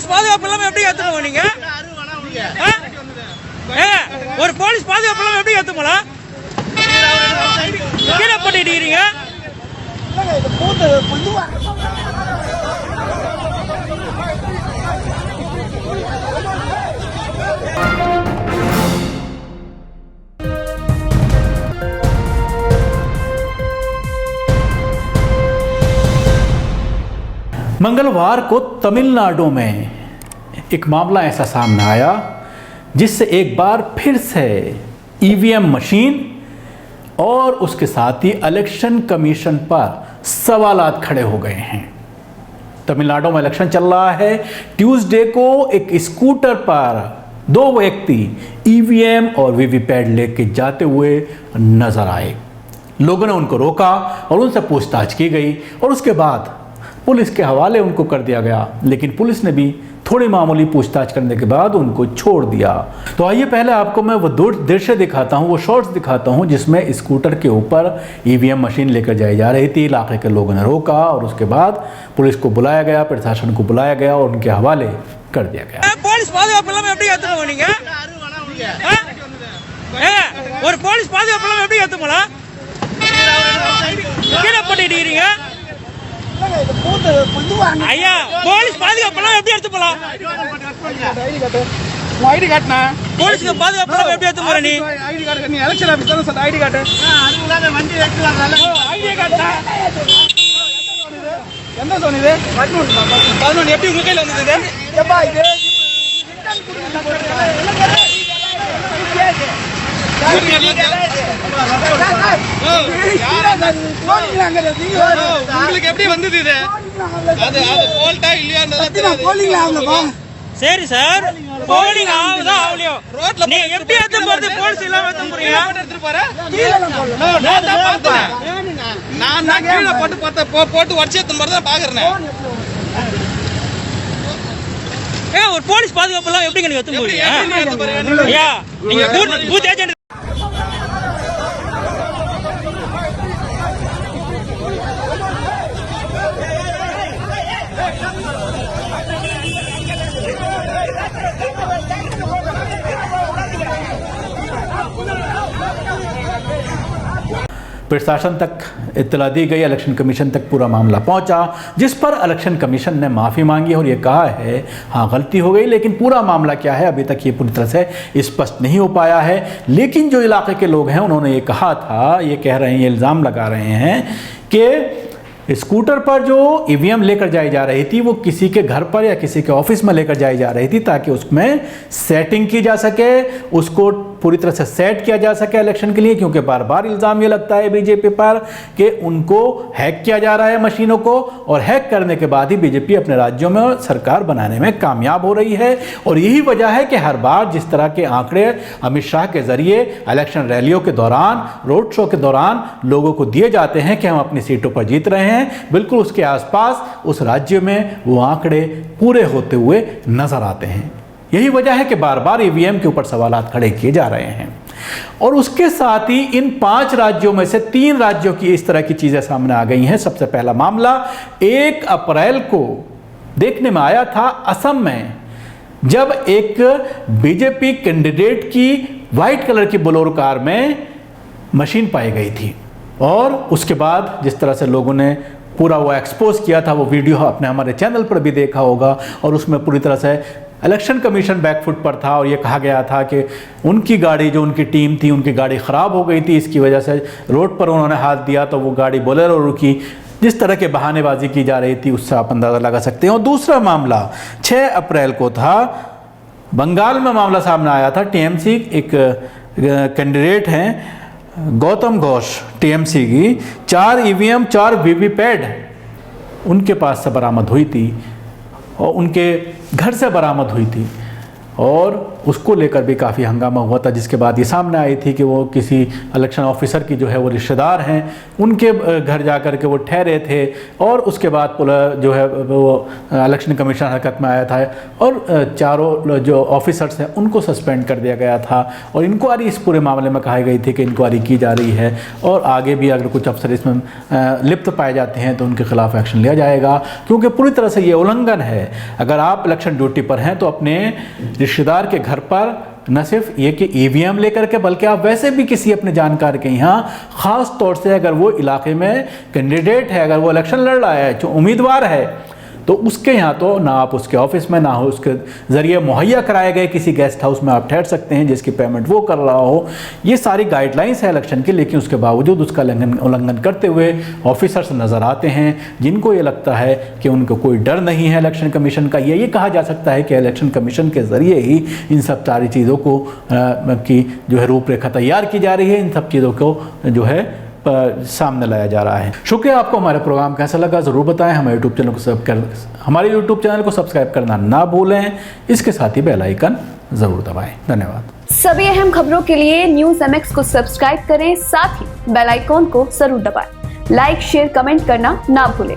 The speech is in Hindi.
போலீஸ் பாதுகாப்பு இல்லாம எப்படி ஏத்துங்க நீங்க? ஒரு போலீஸ் பாதுகாப்பு இல்லாம எப்படி ஏத்துங்களா? கீழே பண்ணிட்டீங்க. मंगलवार को तमिलनाडु में एक मामला ऐसा सामने आया जिससे एक बार फिर से ईवीएम मशीन और उसके साथ ही इलेक्शन कमीशन पर सवालात खड़े हो गए हैं। तमिलनाडु में इलेक्शन चल रहा है। ट्यूसडे को एक स्कूटर पर दो व्यक्ति ईवीएम और वीवीपैट लेके जाते हुए नजर आए। लोगों ने उनको रोका और उनसे पूछताछ की गई और उसके बाद पुलिस के हवाले उनको कर दिया गया, लेकिन पुलिस ने भी थोड़ी मामूली पूछताछ करने के बाद उनको छोड़ दिया। तो आइए पहले आपको मैं वो दो दृश्य दिखाता हूँ, वो शॉट्स दिखाता हूँ जिसमें स्कूटर के ऊपर ईवीएम मशीन लेकर जाई जा रही थी। इलाके के लोगों ने रोका और उसके बाद पुलिस को बुलाया गया, प्रशासन को बुलाया गया और उनके हवाले कर दिया गया। போலீஸ் பாதுகாப்பு இல்லாம எப்படி ஏத்துங்க நீங்க? ஒரு போலீஸ் பாதுகாப்பு இல்லாம எப்படி ஏத்துங்களா? கீழே பண்ணிட்டீங்க. ஐயா போலீஸ் பாதுகாப்பு இல்லாம எப்படி எடுத்து போலாம்? ஐடி காட்டுனா போலீஸ்க்கு பாதுகாப்பு இல்லாம எப்படி எடுத்து போற நீ? ஐடி கார்டு நீ எலெக்ஷன் ஆபீஸ்ல தான் ஐடி கார்டு. அதுக்குள்ள வண்டி வைக்கலாம்ல. ஐடி காட்டுனா எந்த சோன் இது? 11 எப்படி உங்க கையில வந்தது இது? ஏப்பா இது ரிட்டர்ன் கொடுங்க. உங்களுக்கு எப்படி வந்தது இது? அது போல்ட்டா இல்லையா? சரி சார், போலிங் ஆகுதா ஆவலையோ ரோட்ல நீ எப்படி ஏத்த போறது? போலீஸ் இல்லாம ஏத்த போறீங்க? எடுத்து போற கீழ நான் தான் பார்த்தேன். நான் கீழ போட்டு வச்சு ஏத்த மாதிரி தான் பாக்குறேன். ஒரு போலீஸ் பாதுகாப்பு எல்லாம் எப்படி நீங்க ஏத்த போறீங்க? ஐயா நீங்க பூத் ஏஜென்ட் प्रशासन तक इत्तला दी गई, इलेक्शन कमीशन तक पूरा मामला पहुंचा, जिस पर इलेक्शन कमीशन ने माफ़ी मांगी और ये कहा है हाँ गलती हो गई, लेकिन पूरा मामला क्या है अभी तक ये पूरी तरह से स्पष्ट नहीं हो पाया है। लेकिन जो इलाके के लोग हैं उन्होंने ये कहा था, ये कह रहे हैं, ये इल्ज़ाम लगा रहे हैं कि स्कूटर पर जो ईवीएम लेकर जाई जा रही थी वो किसी के घर पर या किसी के ऑफिस में लेकर जाई जा रही थी ताकि उसमें सेटिंग की जा सके, उसको पूरी तरह से सेट किया जा सके इलेक्शन के लिए, क्योंकि बार बार इल्ज़ाम ये लगता है बीजेपी पर कि उनको हैक किया जा रहा है मशीनों को, और हैक करने के बाद ही बीजेपी अपने राज्यों में सरकार बनाने में कामयाब हो रही है। और यही वजह है कि हर बार जिस तरह के आंकड़े अमित शाह के जरिए इलेक्शन रैलियों के दौरान, रोड शो के दौरान लोगों को दिए जाते हैं कि हम अपनी सीटों पर जीत रहे हैं, बिल्कुल उसके आसपास उस राज्य में वो आंकड़े पूरे होते हुए नजर आते हैं। यही वजह है कि बार बार ईवीएम के ऊपर सवालात खड़े किए जा रहे हैं। और उसके साथ ही इन 5 राज्यों में से 3 राज्यों की इस तरह की चीजें सामने आ गई हैं। सबसे पहला मामला 1 अप्रैल को देखने में आया था असम में, जब एक बीजेपी कैंडिडेट की व्हाइट कलर की बोलेरो कार में मशीन पाई गई थी। और उसके बाद जिस तरह से लोगों ने पूरा वो एक्सपोज किया था, वो वीडियो आपने हमारे चैनल पर भी देखा होगा, और उसमें पूरी तरह से इलेक्शन कमीशन बैकफुट पर था और ये कहा गया था कि उनकी गाड़ी, जो उनकी टीम थी, उनकी गाड़ी ख़राब हो गई थी, इसकी वजह से रोड पर उन्होंने हाथ दिया तो वो गाड़ी बोलेरो रुकी। जिस तरह के बहानेबाजी की जा रही थी उससे आप अंदाज़ा लगा सकते हैं। और दूसरा मामला 6 अप्रैल को था, बंगाल में मामला सामने आया था। टीएमसी एक कैंडिडेट हैं गौतम घोष, टीएमसी की 4 ईवीएम 4 वीवीपैट उनके पास से बरामद हुई थी और उनके घर से बरामद हुई थी। और उसको लेकर भी काफ़ी हंगामा हुआ था, जिसके बाद ये सामने आई थी कि वो किसी इलेक्शन ऑफिसर की जो है वो रिश्तेदार हैं, उनके घर जा कर के वो ठहरे थे और उसके बाद जो है वो इलेक्शन कमीशन हरकत में आया था और चारों जो ऑफिसर्स हैं उनको सस्पेंड कर दिया गया था और इंक्वायरी इस पूरे मामले में कही गई थी कि इंक्वायरी की जा रही है और आगे भी अगर कुछ अफसर इसमें लिप्त पाए जाते हैं तो उनके खिलाफ एक्शन लिया जाएगा, क्योंकि पूरी तरह से ये उल्लंघन है। अगर आप इलेक्शन ड्यूटी पर हैं तो अपने रिश्तेदार के घर पर न सिर्फ ये कि ईवीएम लेकर के, बल्कि आप वैसे भी किसी अपने जानकार के यहाँ, ख़ास तौर से अगर वो इलाके में कैंडिडेट है, अगर वो इलेक्शन लड़ रहा है, जो उम्मीदवार है, तो उसके यहाँ तो ना आप उसके ऑफिस में ना हो उसके ज़रिए मुहैया कराए गए किसी गेस्ट हाउस में आप ठहर सकते हैं जिसकी पेमेंट वो कर रहा हो। ये सारी गाइडलाइंस है इलेक्शन की, लेकिन उसके बावजूद उसका उल्लंघन करते हुए ऑफिसर्स नज़र आते हैं जिनको ये लगता है कि उनको कोई डर नहीं है इलेक्शन कमीशन का। ये कहा जा सकता है कि इलेक्शन कमीशन के ज़रिए ही इन सब सारी चीज़ों को की जो है रूपरेखा तैयार की जा रही है, इन सब चीज़ों को जो है सामने लाया जा रहा है। शुक्रिया। आपको हमारा प्रोग्राम कैसा लगा ज़रूर बताएं। हमारे यूट्यूब चैनल को सब्सक्राइब करना ना भूलें, इसके साथ ही बेल आइकन ज़रूर दबाएं। धन्यवाद। सभी अहम खबरों के लिए न्यूज़ MX को सब्सक्राइब करें, साथ ही बेल आइकॉन को जरूर दबाएं। लाइक, शेयर, कमेंट करना ना भूलें।